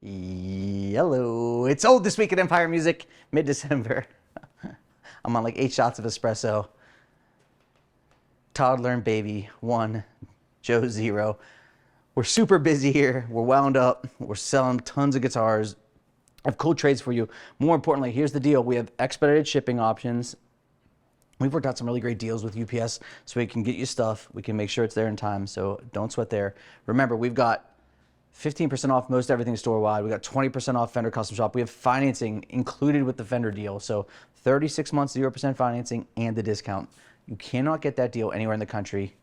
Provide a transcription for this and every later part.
Yellow. It's old this week at Empire Music, mid-December. I'm on like 8 shots of espresso. Toddler and baby, 1. Joe, 0. We're super busy here. We're wound up. We're selling tons of guitars. I have cool trades for you. More importantly, here's the deal. We have expedited shipping options. We've worked out some really great deals with UPS so we can get you stuff. We can make sure it's there in time, so don't sweat there. Remember, we've got 15% off most everything store-wide. We got 20% off Fender Custom Shop. We have financing included with the Fender deal. So 36 months, 0% financing, and the discount. You cannot get that deal anywhere in the country.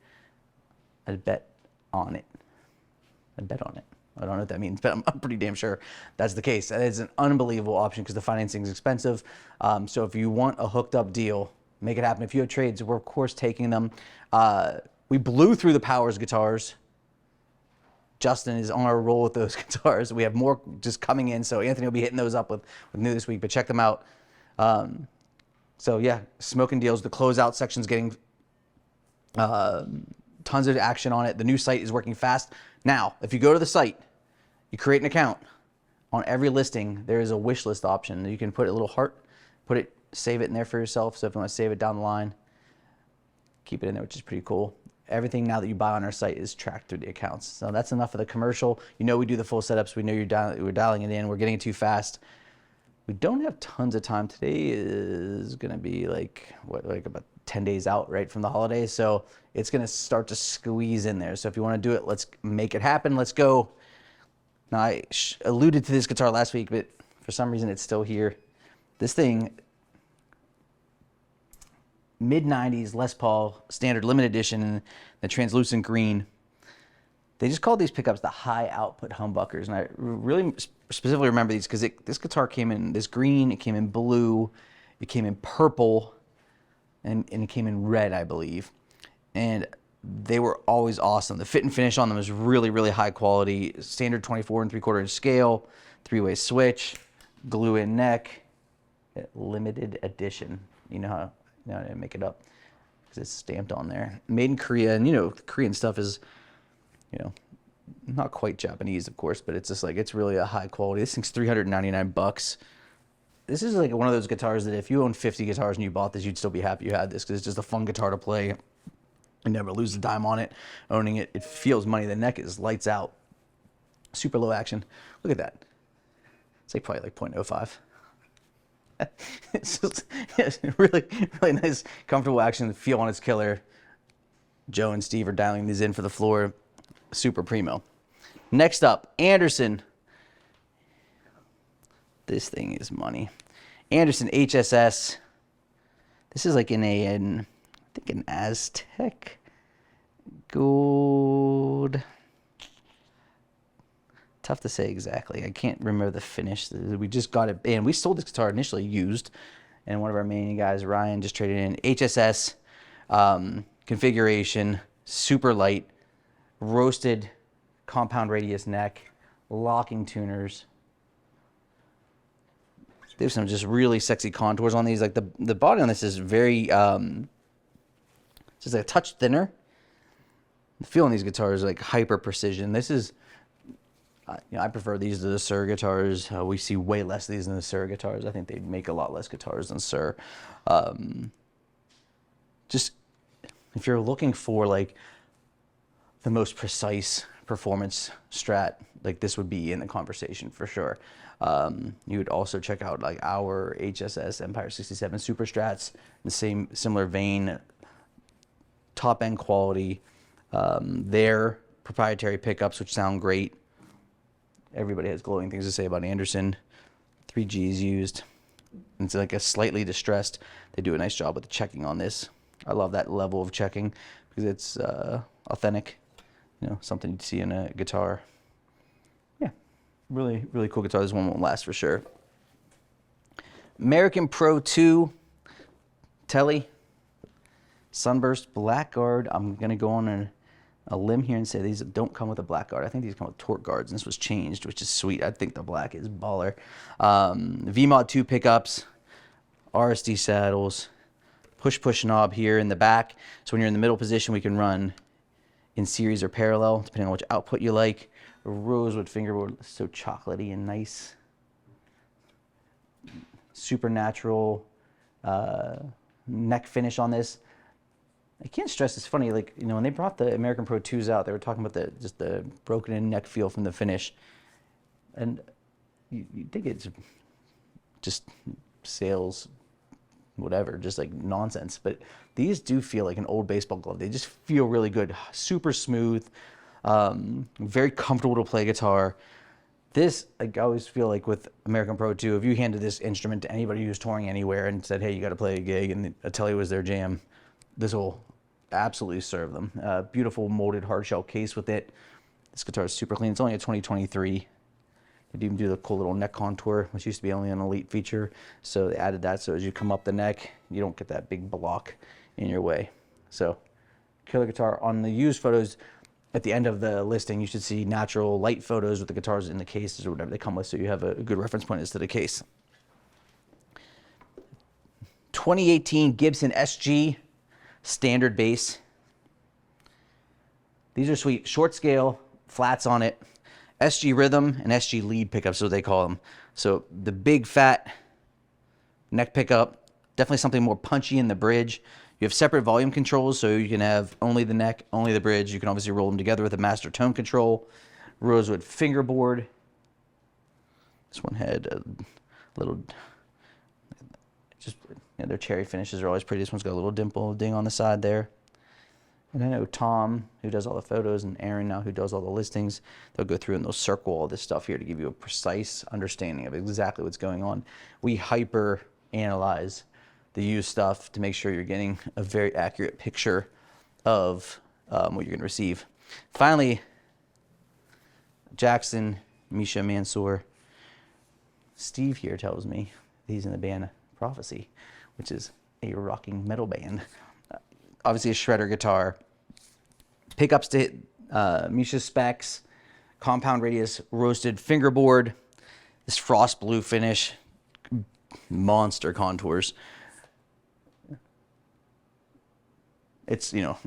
I'd bet on it. I'd bet on it. I don't know what that means, but I'm pretty damn sure that's the case. That is an unbelievable option because the financing is expensive. So if you want a hooked up deal, make it happen. If you have trades, we're of course taking them. We blew through the Powers guitars. Justin is on our roll with those guitars. We have more just coming in, so Anthony will be hitting those up with new this week, but check them out. So yeah, smoking deals. The closeout section's getting tons of action on it. The new site is working fast. Now, if you go to the site, you create an account. On every listing, there is a wish list option. You can put a little heart, save it in there for yourself. So if you want to save it down the line, keep it in there, which is pretty cool. Everything now that you buy on our site is tracked through the accounts. So that's enough of the commercial. You know we do the full setups. We know we're dialing it in. We're getting it too fast. We don't have tons of time. Today is going to be like about 10 days out, right, from the holidays. So it's going to start to squeeze in there. So if you want to do it, let's make it happen. Let's go. Now, I alluded to this guitar last week, but for some reason it's still here. This thing, mid-90s Les Paul standard limited edition in the translucent green. They just called these pickups the high output humbuckers, and I really specifically remember these because this guitar came in this green, it came in blue, it came in purple, and it came in red, I believe. And they were always awesome. The fit and finish on them was really, really high quality. Standard 24 3/4 inch scale, 3-way switch, glue-in neck, limited edition. You know how I didn't make it up because it's stamped on there. Made in Korea, and you know, Korean stuff is, you know, not quite Japanese, of course, but it's just like, it's really a high quality. This thing's $399. This is like one of those guitars that if you own 50 guitars and you bought this, you'd still be happy you had this because it's just a fun guitar to play. You never lose a dime on it. Owning it, it feels money. The neck is lights out. Super low action. Look at that. It's like probably like 0.05. It's just really, really nice, comfortable action. The feel on its killer. Joe and Steve are dialing these in for the floor. Super primo. Next up, Anderson. This thing is money. Anderson HSS. This is like I think an Aztec gold. Tough to say exactly. I can't remember the finish. We just got it in. We sold this guitar initially used, and one of our main guys, Ryan, just traded in. HSS configuration, super light, roasted compound radius neck, locking tuners. There's some just really sexy contours on these. Like the body on this is very, just like a touch thinner. The feel on these guitars is like hyper precision. This is, you know, I prefer these to the Suhr guitars. We see way less of these than the Suhr guitars. I think they make a lot less guitars than Suhr. Just if you're looking for like the most precise performance Strat, like this would be in the conversation for sure. You would also check out like our HSS Empire 67 Super Strats, the similar vein, top end quality. Their proprietary pickups, which sound great. Everybody has glowing things to say about Anderson. 3Gs used. It's like a slightly distressed. They do a nice job with the checking on this. I love that level of checking because it's authentic. You know, something you'd see in a guitar. Yeah, really, really cool guitar. This one won't last for sure. American Pro 2 Tele Sunburst Blackguard. I'm gonna go on a limb here and say these don't come with a black guard. I think these come with torque guards, and this was changed, which is sweet. I think the black is baller. VMod 2 pickups, RSD saddles, push knob here in the back. So when you're in the middle position, we can run in series or parallel, depending on which output you like. rosewood fingerboard, so chocolatey and nice. Super natural neck finish on this. I can't stress, it's funny, like, you know, when they brought the American Pro 2s out, they were talking about just the broken in neck feel from the finish. And you think it's just sales, whatever, just like nonsense. But these do feel like an old baseball glove. They just feel really good, super smooth, very comfortable to play guitar. This, I always feel like with American Pro 2, if you handed this instrument to anybody who's touring anywhere and said, hey, you got to play a gig, and a Tele was their jam, this will absolutely serve them. Beautiful molded hard shell case with it. This guitar is super clean. It's only a 2023. They even do the cool little neck contour, which used to be only an Elite feature. So they added that so as you come up the neck, you don't get that big block in your way. So killer guitar. On the used photos, at the end of the listing, you should see natural light photos with the guitars in the cases or whatever they come with, so you have a good reference point as to the case. 2018 Gibson SG standard bass. These are sweet. Short scale, flats on it. SG rhythm and SG lead pickups, so they call them. So the big fat neck pickup, definitely something more punchy in the bridge. You have separate volume controls, so you can have only the neck, only the bridge. You can obviously roll them together with a master tone control. Rosewood fingerboard. This one had a little, just, you know, their cherry finishes are always pretty. This one's got a little dimple ding on the side there. And I know Tom, who does all the photos, and Aaron now, who does all the listings, they'll go through and they'll circle all this stuff here to give you a precise understanding of exactly what's going on. We hyper analyze the used stuff to make sure you're getting a very accurate picture of what you're going to receive. Finally, Jackson, Misha, Mansoor. Steve here tells me he's in the band Prophecy, which is a rocking metal band. Obviously a shredder guitar. Pickups to hit Misha's specs. Compound radius, roasted fingerboard. This frost blue finish. Monster contours. It's, you know,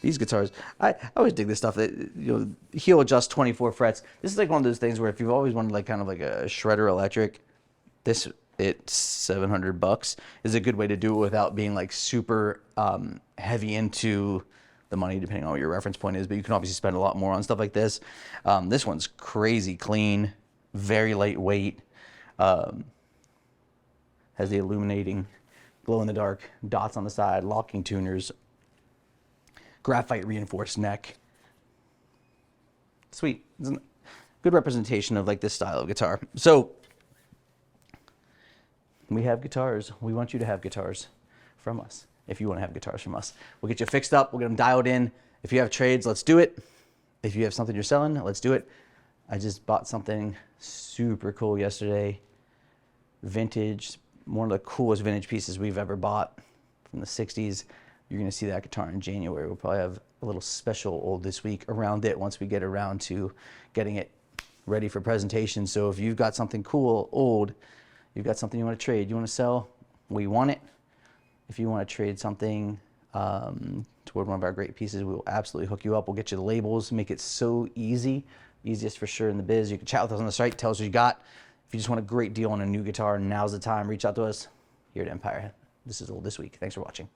these guitars, I always dig this stuff that, you know, heel adjust 24 frets. This is like one of those things where if you've always wanted like kind of like a shredder electric, this, it's $700 is a good way to do it without being like super heavy into the money, depending on what your reference point is. But you can obviously spend a lot more on stuff like this. This one's crazy clean, very lightweight, has the illuminating glow-in-the-dark dots on the side, locking tuners, graphite reinforced neck. Sweet. It's a good representation of like this style of guitar. So we have guitars. We want you to have guitars from us. If you want to have guitars from us, we'll get you fixed up. We'll get them dialed in. If you have trades, let's do it. If you have something you're selling, let's do it. I just bought something super cool yesterday. Vintage. One of the coolest vintage pieces we've ever bought from the 60s. You're going to see that guitar in January. We'll probably have a little special old this week around it once we get around to getting it ready for presentation. So if you've got something cool, old, you've got something you want to trade, you want to sell, we want it. If you want to trade something toward one of our great pieces, we will absolutely hook you up. We'll get you the labels, make it so easy. Easiest for sure in the biz. You can chat with us on the site, tell us what you got. If you just want a great deal on a new guitar, now's the time. Reach out to us here at Empire. This is all this week. Thanks for watching.